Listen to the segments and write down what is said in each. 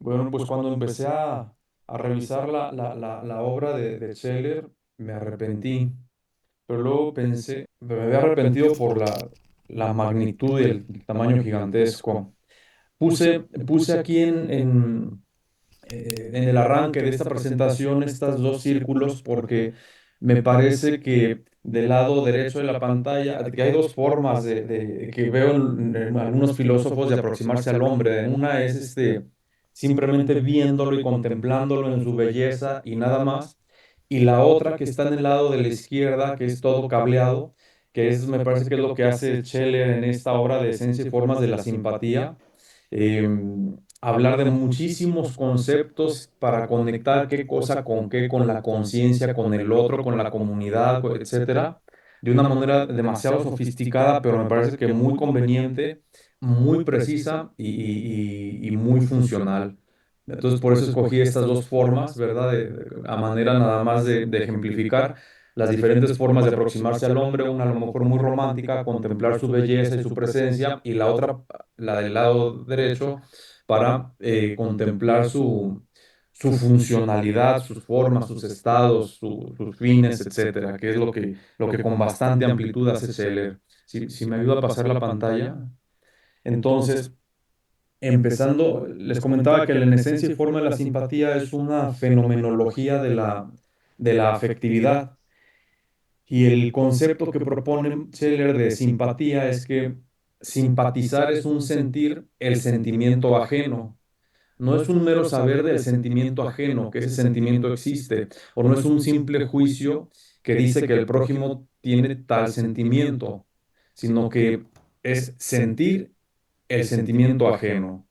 Bueno, pues cuando empecé a revisar la obra de Scheller, me arrepentí, pero luego pensé, me había arrepentido por la magnitud y el tamaño gigantesco. Puse aquí en el arranque de esta presentación estos dos círculos porque me parece que del lado derecho de la pantalla que hay dos formas que veo en algunos filósofos de aproximarse al hombre. Una es simplemente viéndolo y contemplándolo en su belleza y nada más. Y la otra que está en el lado de la izquierda, que es todo cableado, me parece que es lo que hace Scheller en esta obra de Esencia y Formas de la Simpatía. Hablar de muchísimos conceptos para conectar qué cosa con qué, con la conciencia, con el otro, con la comunidad, etcétera, de una manera demasiado sofisticada, pero me parece que muy conveniente, muy precisa y muy funcional. Entonces, por eso escogí estas dos formas, ¿verdad? A manera nada más de ejemplificar las diferentes formas de aproximarse al hombre, una a lo mejor muy romántica, contemplar su belleza y su presencia, y la otra, la del lado derecho, para contemplar su funcionalidad, sus formas, sus estados, sus fines, etcétera, que es lo que con bastante amplitud hace Scheller. Si me ayuda a pasar la pantalla. Entonces, empezando, les comentaba que la esencia y forma de la simpatía es una fenomenología de la afectividad. Y el concepto que propone Scheller de simpatía es que simpatizar es un sentir el sentimiento ajeno. No es un mero saber del sentimiento ajeno, que ese sentimiento existe, o no es un simple juicio que dice que el prójimo tiene tal sentimiento, sino que es sentir el sentimiento ajeno.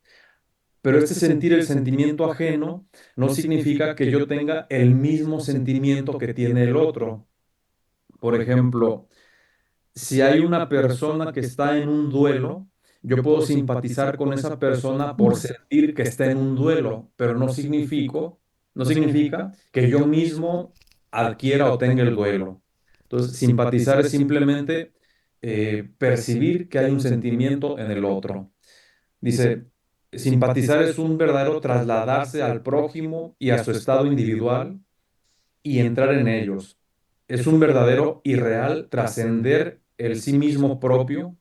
Pero este sentir el sentimiento ajeno no significa que yo tenga el mismo sentimiento que tiene el otro. Por ejemplo, si hay una persona que está en un duelo, yo puedo simpatizar con esa persona por sentir que está en un duelo, pero no significa que yo mismo adquiera o tenga el duelo. Entonces, simpatizar es simplemente percibir que hay un sentimiento en el otro. Dice, simpatizar es un verdadero trasladarse al prójimo y a su estado individual y entrar en ellos. Es un verdadero y real trascender el sí mismo propio,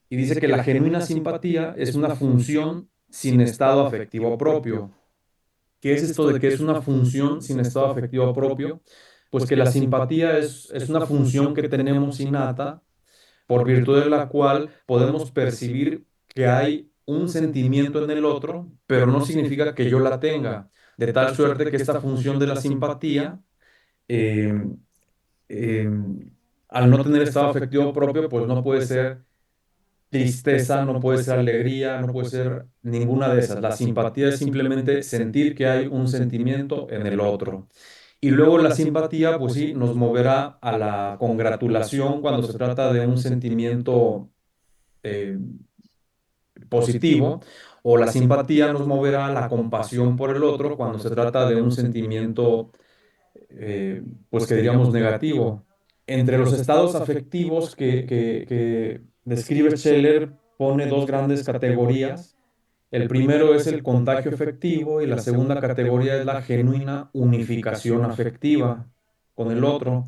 y dice que la genuina simpatía es una función sin estado afectivo propio. ¿Qué es esto de que es una función sin estado afectivo propio? Pues que la simpatía es una función que tenemos innata, por virtud de la cual podemos percibir que hay un sentimiento en el otro, pero no significa que yo la tenga, de tal suerte que esta función de la simpatía eh, eh, al no tener estado afectivo propio, pues no puede ser tristeza, no puede ser alegría, no puede ser ninguna de esas. La simpatía es simplemente sentir que hay un sentimiento en el otro. Y luego la simpatía, pues sí, nos moverá a la congratulación cuando se trata de un sentimiento eh, positivo, o la simpatía nos moverá a la compasión por el otro cuando se trata de un sentimiento pues que diríamos negativo. Entre los estados afectivos que describe Scheller, pone dos grandes categorías. El primero es el contagio afectivo y la segunda categoría es la genuina unificación afectiva con el otro.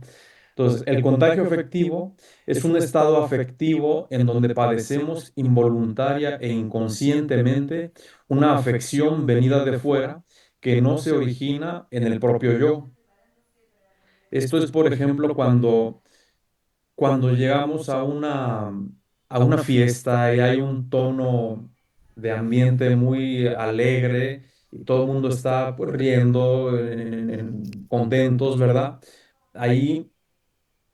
Entonces, el contagio afectivo es un estado afectivo en donde padecemos involuntaria e inconscientemente una afección venida de fuera que no se origina en el propio yo. Esto es, por ejemplo, cuando llegamos a una fiesta y hay un tono de ambiente muy alegre y todo el mundo está pues, riendo, contentos, ¿verdad? Ahí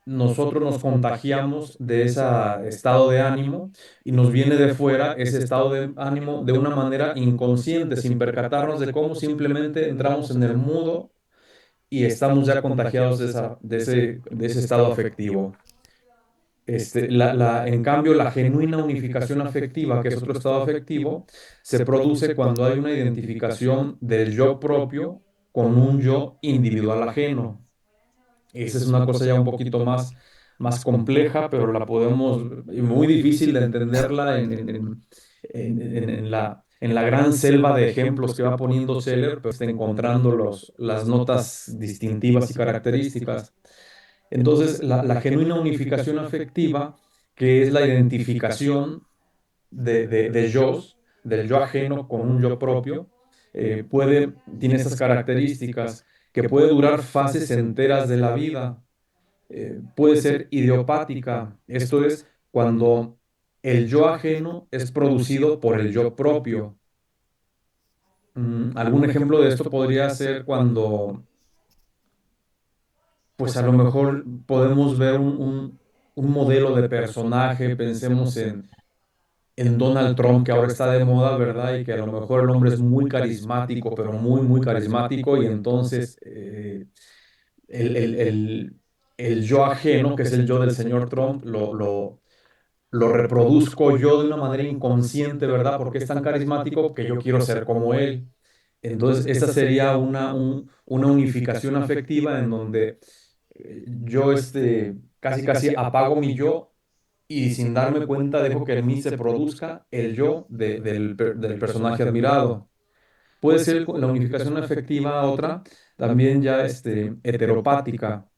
nosotros nos contagiamos de ese estado de ánimo y nos viene de fuera ese estado de ánimo de una manera inconsciente, sin percatarnos de cómo simplemente entramos en el mudo y estamos ya contagiados de ese estado afectivo. En cambio, la genuina unificación afectiva, que es otro estado afectivo, se produce cuando hay una identificación del yo propio con un yo individual ajeno. Esa es una cosa ya un poquito más compleja, pero la podemos, y muy difícil de entenderla en la gran selva de ejemplos que va poniendo Scheller, pues está encontrando las notas distintivas y características. Entonces, la genuina unificación afectiva, que es la identificación de yos, del yo ajeno con un yo propio, tiene esas características que puede durar fases enteras de la vida. Puede ser idiopática, esto es cuando el yo ajeno es producido por el yo propio. Algún ejemplo de esto podría ser cuando, pues a lo mejor podemos ver un modelo de personaje, pensemos en Donald Trump, que ahora está de moda, ¿verdad? Y que a lo mejor el hombre es muy carismático, pero muy, muy carismático, y entonces el, el- el- el yo ajeno, que es el yo del señor Trump, lo reproduzco yo de una manera inconsciente, ¿verdad? Porque es tan carismático que yo quiero ser como él. Entonces, esta sería una unificación afectiva en donde yo casi casi apago mi yo y sin darme cuenta dejo que en mí se produzca el yo del personaje admirado. Puede ser la unificación afectiva otra, también ya heteropática,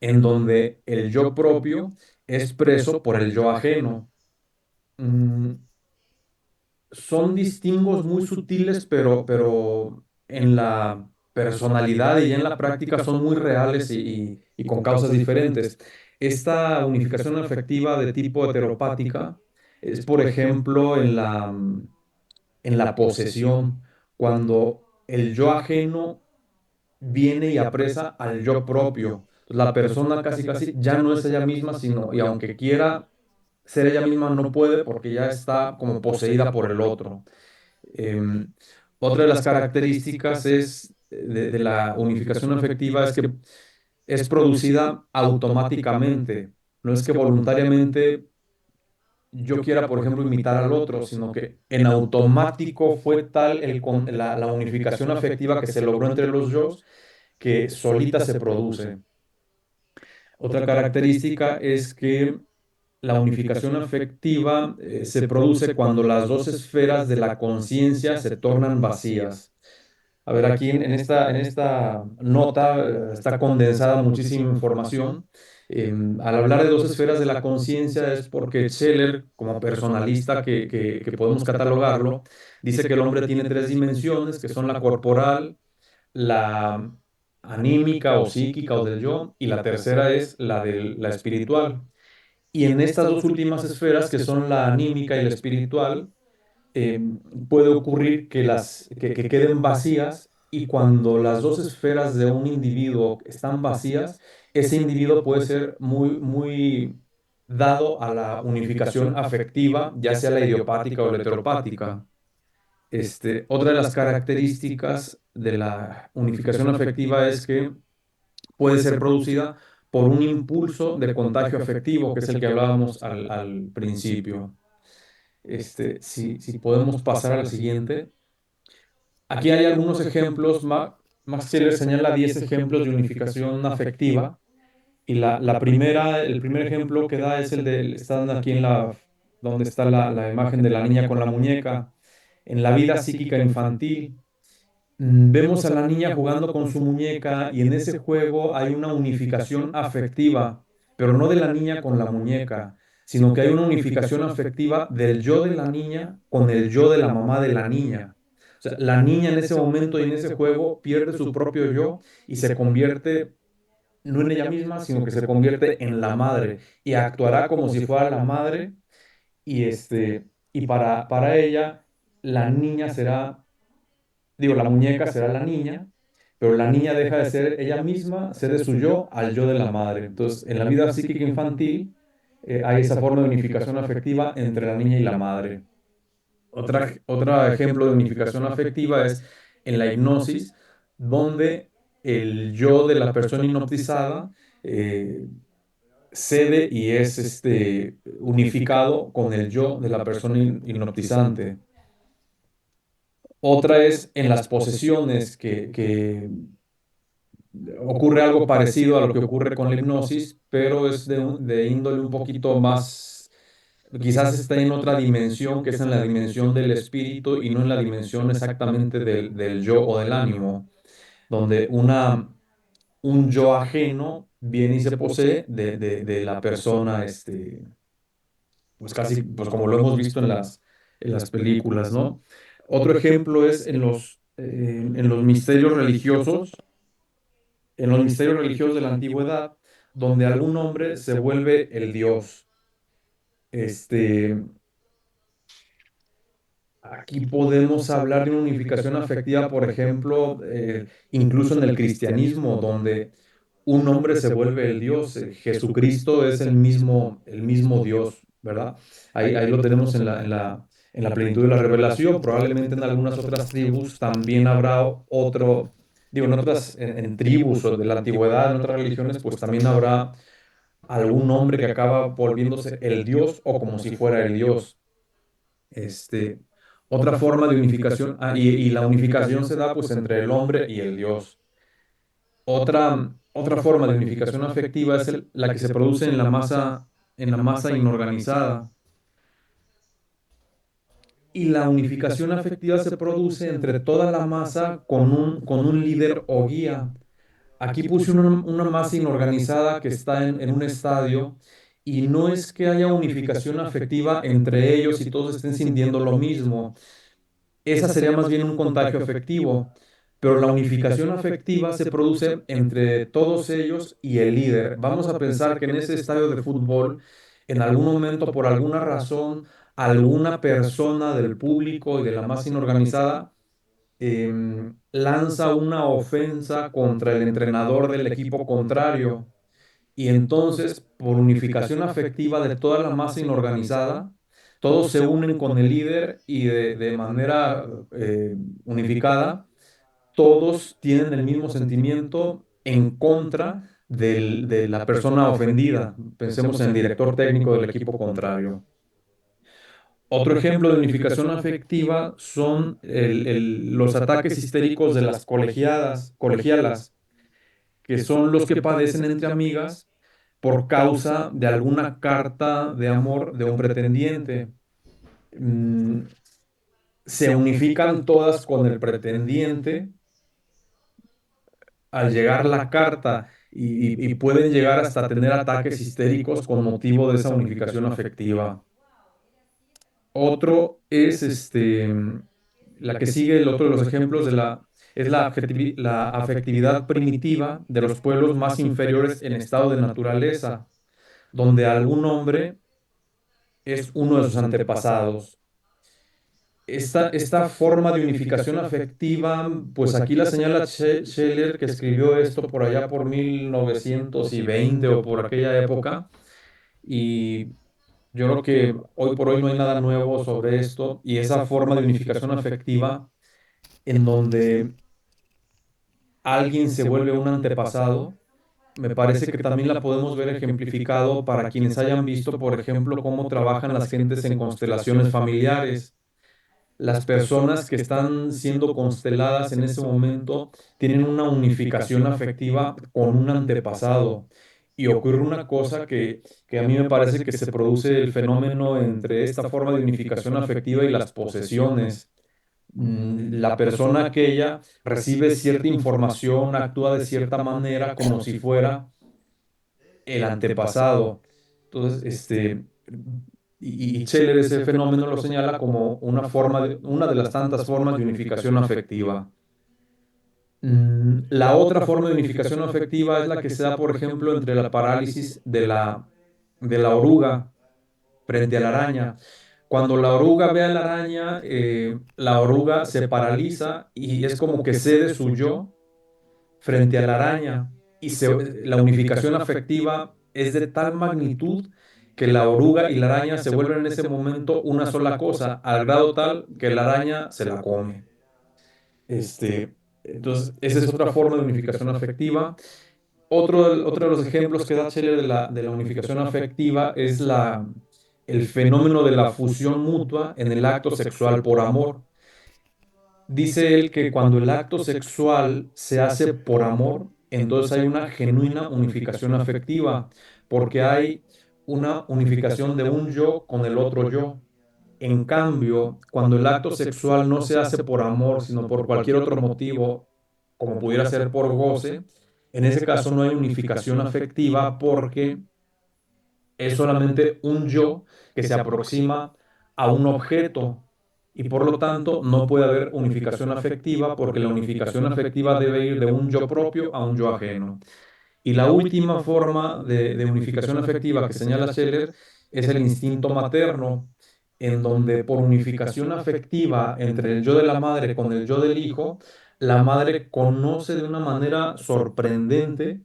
en donde el yo propio es preso por el yo ajeno. Mm, Son distingos muy sutiles, pero en la personalidad y ya en la práctica son muy reales y con causas diferentes. Esta unificación afectiva de tipo heteropática es, por ejemplo, en la posesión, cuando el yo ajeno viene y apresa al yo propio. La persona casi casi ya no es ella misma, sino, y aunque quiera ser ella misma, no puede porque ya está como poseída por el otro. Em, Otra de las características de la unificación afectiva es que es producida automáticamente. No es que voluntariamente yo quiera, por ejemplo, imitar al otro, sino que en automático fue tal la unificación afectiva que se logró entre los yo que solita se produce. Otra característica es que la unificación afectiva se produce cuando las dos esferas de la conciencia se tornan vacías. A ver, aquí en esta nota está condensada muchísima información. Al hablar de dos esferas de la conciencia es porque Scheller, como personalista que podemos catalogarlo, dice que el hombre tiene tres dimensiones, que son la corporal, la anímica o psíquica o del yo, y la tercera es la espiritual. Y en estas dos últimas esferas, que son la anímica y la espiritual, eh, puede ocurrir que queden vacías, y cuando las dos esferas de un individuo están vacías, ese individuo puede ser muy, muy dado a la unificación afectiva, ya sea la idiopática o la heteropática. Otra de las características de la unificación afectiva es que puede ser producida por un impulso de contagio afectivo, que es el que hablábamos al principio. Si podemos pasar al siguiente. Aquí hay algunos ejemplos. Max Scheler señala 10 ejemplos de unificación afectiva. Y el primer ejemplo que da es están aquí donde está la imagen de la niña con la muñeca. En la vida psíquica infantil, vemos a la niña jugando con su muñeca y en ese juego hay una unificación afectiva, pero no de la niña con la muñeca, sino que hay una unificación afectiva del yo de la niña con el yo de la mamá de la niña. O sea, la niña en ese momento y en ese juego pierde su propio yo y se convierte no en ella misma, sino que se convierte en la madre y actuará como si fuera la madre, y para ella la niña será, digo, la muñeca será la niña, pero la niña deja de ser ella misma, cede su yo al yo de la madre. Entonces, en la vida psíquica infantil hay esa forma de unificación afectiva entre la niña y la madre. Otro ejemplo de unificación afectiva es en la hipnosis, donde el yo de la persona hipnotizada eh, cede y es unificado con el yo de la persona hipnotizante. Otra es en las posesiones, que ocurre algo parecido a lo que ocurre con la hipnosis, pero es de índole un poquito más, quizás está en otra dimensión, que es en la dimensión del espíritu y no en la dimensión exactamente del yo o del ánimo, donde un yo ajeno viene y se posee de la persona, pues casi, pues como lo hemos visto en las películas, ¿no? Otro ejemplo es en los misterios religiosos, en los misterios religiosos de la antigüedad, donde algún hombre se vuelve el dios. Este, Aquí podemos hablar de una unificación afectiva, por ejemplo, incluso en el cristianismo, donde un hombre se vuelve el Dios. Jesucristo es el mismo Dios, ¿verdad? Ahí lo tenemos en la plenitud de la revelación. Probablemente en algunas otras tribus también habrá otro, digo, en otras, en tribus o de la antigüedad, en otras religiones, pues también habrá algún hombre que acaba volviéndose el Dios o como si fuera el Dios. Este, Otra forma de unificación, y la unificación se da pues entre el hombre y el Dios. Otra forma de unificación afectiva es la que se produce en la masa inorganizada. Y la unificación afectiva se produce entre toda la masa con un líder o guía. Aquí puse una masa inorganizada que está en un estadio y no es que haya unificación afectiva entre ellos y todos estén sintiendo lo mismo. Esa sería más bien un contagio afectivo, pero la unificación afectiva se produce entre todos ellos y el líder. Vamos a pensar que en ese estadio de fútbol, en algún momento, por alguna razón, alguna persona del público y de la masa inorganizada lanza una ofensa contra el entrenador del equipo contrario. Y entonces, por unificación afectiva de toda la masa inorganizada, todos se unen con el líder y de manera unificada, todos tienen el mismo sentimiento en contra de la persona ofendida. Pensemos en el director técnico del equipo contrario. Otro ejemplo de unificación afectiva son los ataques histéricos de las colegialas, que son los que padecen entre amigas por causa de alguna carta de amor de un pretendiente. Mm, Se unifican todas con el pretendiente al llegar la carta y pueden llegar hasta tener ataques histéricos con motivo de esa unificación afectiva. Otro es la que sigue, el otro de los ejemplos es la afectividad primitiva de los pueblos más inferiores en estado de naturaleza, donde algún hombre es uno de sus antepasados. Esta forma de unificación afectiva, pues aquí la señala Scheller, que escribió esto por allá por 1920 o por aquella época, y yo creo que hoy por hoy no hay nada nuevo sobre esto, y esa forma de unificación afectiva en donde alguien se vuelve un antepasado, me parece que también la podemos ver ejemplificado para quienes hayan visto, por ejemplo, cómo trabajan las gentes en constelaciones familiares. Las personas que están siendo consteladas en ese momento tienen una unificación afectiva con un antepasado. Y ocurre una cosa que a mí me parece que se produce el fenómeno entre esta forma de unificación afectiva y las posesiones. La persona aquella recibe cierta información, actúa de cierta manera como si fuera el antepasado. Entonces, y Scheller ese fenómeno lo señala como una de las tantas formas de unificación afectiva. La otra forma de unificación afectiva es la que se da, por ejemplo, entre la parálisis de la oruga frente a la araña. Cuando la oruga ve a la araña, la oruga se paraliza y es como que cede su yo frente a la araña la unificación afectiva es de tal magnitud que la oruga y la araña se vuelven en ese momento una sola cosa, al grado tal que la araña se la come. Entonces, esa es otra forma de unificación afectiva. Otro de los ejemplos que da Scheller de la unificación afectiva es el fenómeno de la fusión mutua en el acto sexual por amor. Dice él que cuando el acto sexual se hace por amor, entonces hay una genuina unificación afectiva, porque hay una unificación de un yo con el otro yo. En cambio, cuando el acto sexual no se hace por amor, sino por cualquier otro motivo, como pudiera ser por goce, en ese caso no hay unificación afectiva porque es solamente un yo que se aproxima a un objeto y por lo tanto no puede haber unificación afectiva porque la unificación afectiva debe ir de un yo propio a un yo ajeno. Y la última forma de unificación afectiva que señala Scheller es el instinto materno, en donde por unificación afectiva entre el yo de la madre con el yo del hijo, la madre conoce de una manera sorprendente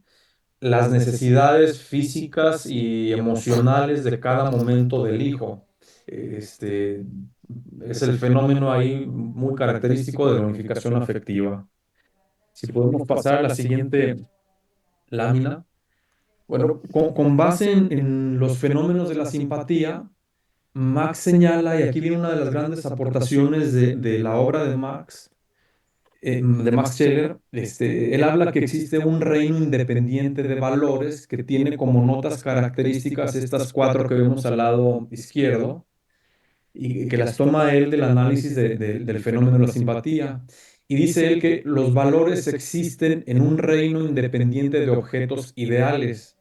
las necesidades físicas y emocionales de cada momento del hijo. Este, es el fenómeno ahí muy característico de la unificación afectiva. Si podemos pasar a la siguiente lámina. Bueno, con base en los fenómenos de la simpatía, Marx señala, y aquí viene una de las grandes aportaciones de la obra de Max Scheler, él habla que existe un reino independiente de valores que tiene como notas características estas cuatro que vemos al lado izquierdo y que las toma él del análisis del fenómeno de la simpatía. Y dice él que los valores existen en un reino independiente de objetos ideales,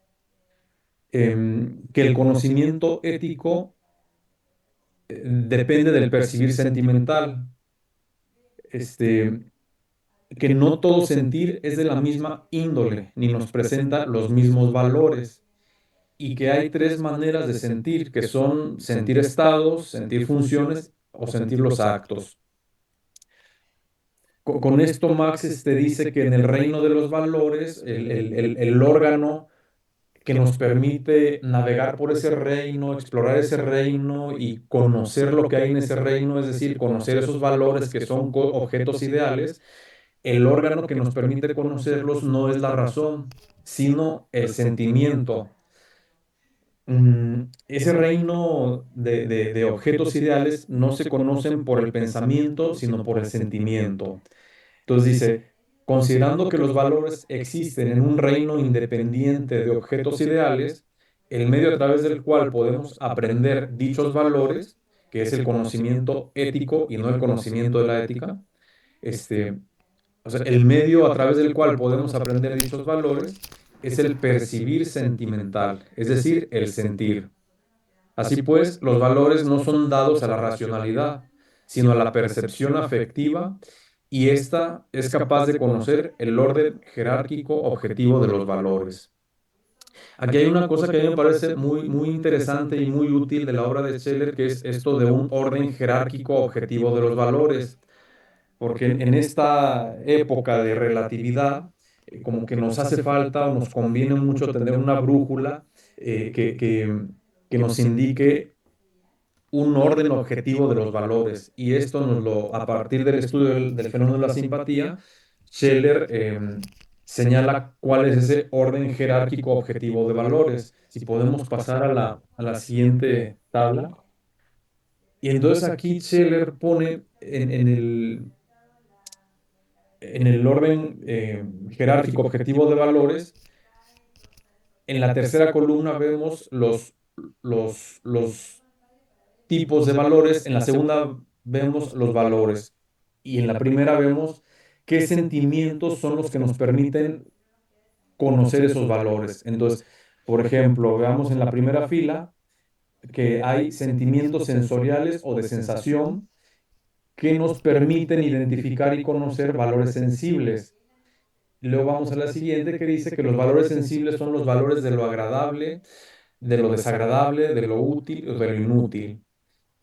que el conocimiento ético depende del percibir sentimental, este, que no todo sentir es de la misma índole, ni nos presenta los mismos valores, y que hay tres maneras de sentir, que son sentir estados, sentir funciones o sentir los actos. Con esto Marx dice que en el reino de los valores, el órgano que nos permite navegar por ese reino, explorar ese reino y conocer lo que hay en ese reino, es decir, conocer esos valores que son objetos ideales, el órgano que nos permite conocerlos no es la razón, sino el sentimiento. Ese reino de objetos ideales no se conocen por el pensamiento, sino por el sentimiento. Entonces dice, considerando que los valores existen en un reino independiente de objetos ideales, el medio a través del cual podemos aprender dichos valores, que es el conocimiento ético y no el conocimiento de la ética, este, o sea, el medio a través del cual podemos aprender dichos valores es el percibir sentimental, es decir, el sentir. Así pues, los valores no son dados a la racionalidad, sino a la percepción afectiva, y ésta es capaz de conocer el orden jerárquico objetivo de los valores. Aquí hay una cosa que a mí me parece muy interesante y muy útil de la obra de Scheller, que es esto de un orden jerárquico objetivo de los valores, porque en esta época de relatividad, como que nos hace falta o nos conviene mucho tener una brújula que nos indique un orden objetivo de los valores. Y esto a partir del estudio del fenómeno de la simpatía, Scheller señala cuál es ese orden jerárquico objetivo de valores. Si podemos pasar a la siguiente tabla. Y entonces aquí Scheller pone en el orden jerárquico objetivo de valores, en la tercera columna vemos los tipos de valores, en la segunda vemos los valores y en la primera vemos qué sentimientos son los que nos permiten conocer esos valores. Entonces, por ejemplo, veamos en la primera fila que hay sentimientos sensoriales o de sensación que nos permiten identificar y conocer valores sensibles. Luego vamos a la siguiente que dice que los valores sensibles son los valores de lo agradable, de lo desagradable, de lo útil o de lo inútil.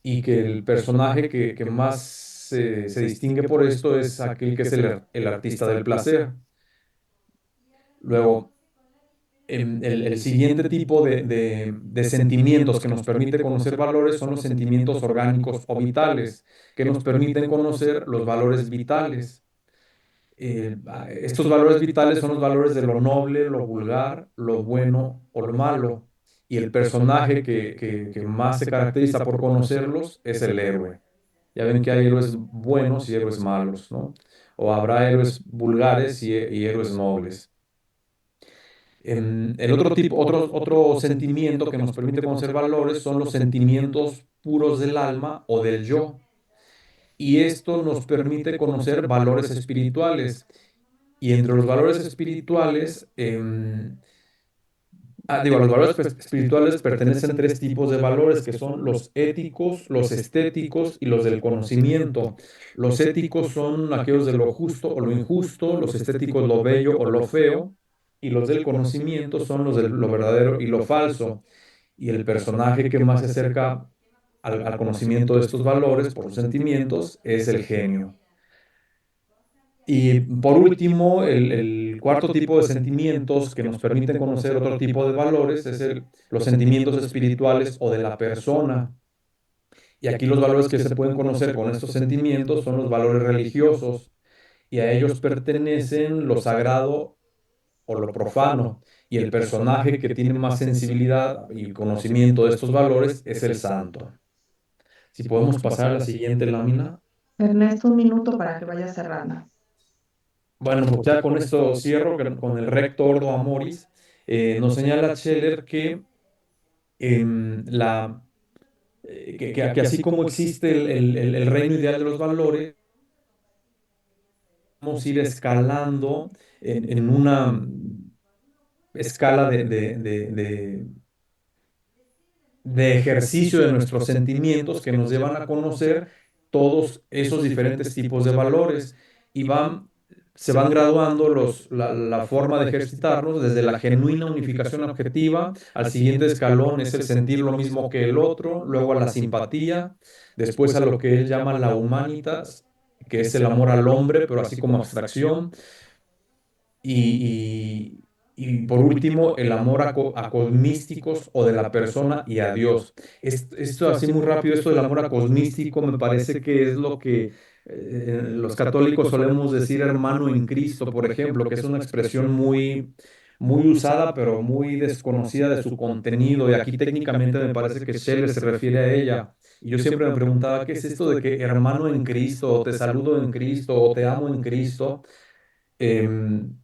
Y que el personaje que más se distingue por esto es aquel que es el artista del placer. Luego, el siguiente tipo de sentimientos que nos permite conocer valores son los sentimientos orgánicos o vitales, que nos permiten conocer los valores vitales. Estos valores vitales son los valores de lo noble, lo vulgar, lo bueno o lo malo. Y el personaje que más se caracteriza por conocerlos es el héroe. Ya ven que hay héroes buenos y héroes malos, ¿no? O habrá héroes vulgares y héroes nobles. El otro tipo, otro sentimiento que nos permite conocer valores son los sentimientos puros del alma o del yo. Y esto nos permite conocer valores espirituales. Y entre los valores espirituales, digo, a los valores espirituales pertenecen tres tipos de valores que son los éticos, los estéticos y los del conocimiento. Los éticos son aquellos de lo justo o lo injusto, los estéticos lo bello o lo feo, y los del conocimiento son los de lo verdadero y lo falso. Y el personaje que más se acerca al conocimiento de estos valores por los sentimientos es el genio. Y por último, el cuarto tipo de sentimientos que nos permiten conocer otro tipo de valores es los sentimientos espirituales o de la persona. Y aquí los valores que se pueden conocer con estos sentimientos son los valores religiosos y a ellos pertenecen lo sagrado o lo profano. Y el personaje que tiene más sensibilidad y conocimiento de estos valores es el santo. Si podemos pasar a la siguiente lámina. Ernesto, un minuto para que vaya cerrando. Bueno, pues ya con esto cierro con el recto ordo amoris. Nos señala Scheller que, que así como existe el reino ideal de los valores, vamos a ir escalando en una escala de ejercicio de nuestros sentimientos que nos llevan a conocer todos esos diferentes tipos de valores y se van graduando la forma de ejercitarlos desde la genuina unificación objetiva al siguiente escalón es el sentir lo mismo que el otro, luego a la simpatía, después a lo que él llama la humanitas, que es el amor al hombre, pero así como abstracción, y por último, el amor a cosmísticos o de la persona y a Dios. Esto así muy rápido, esto del amor a cosmístico me parece que es lo que los católicos solemos decir hermano en Cristo, por ejemplo, que es una expresión muy usada, pero muy desconocida de su contenido. Y aquí técnicamente me parece que Scheller se refiere a ella. Y yo siempre me preguntaba, ¿qué es esto de que hermano en Cristo, o te saludo en Cristo, o te amo en Cristo? Em,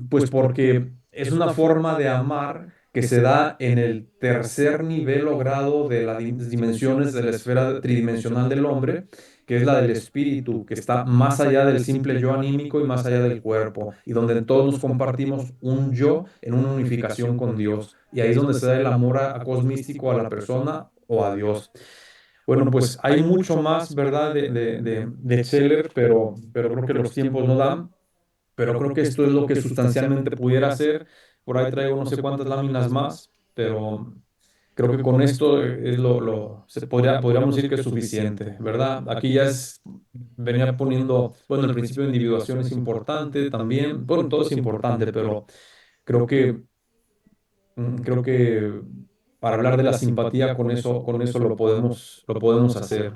pues porque es una forma de amar que se da en el tercer nivel o grado de las dimensiones de la esfera tridimensional del hombre, que es la del espíritu, que está más allá del simple yo anímico y más allá del cuerpo, y donde todos nos compartimos un yo en una unificación con Dios. Y ahí es donde se da el amor a cosmístico a la persona o a Dios. Bueno, pues hay mucho más, ¿verdad?, de Scheller, pero creo que los tiempos no dan. Pero creo que esto es lo que sustancialmente pudiera hacer. Por ahí traigo no sé cuántas láminas más, pero creo que con esto es podríamos decir que es suficiente, ¿verdad? Aquí ya venía poniendo, bueno, el principio de individuación es importante también, bueno, todo es importante, pero creo que, creo que para hablar de la simpatía con eso lo podemos hacer.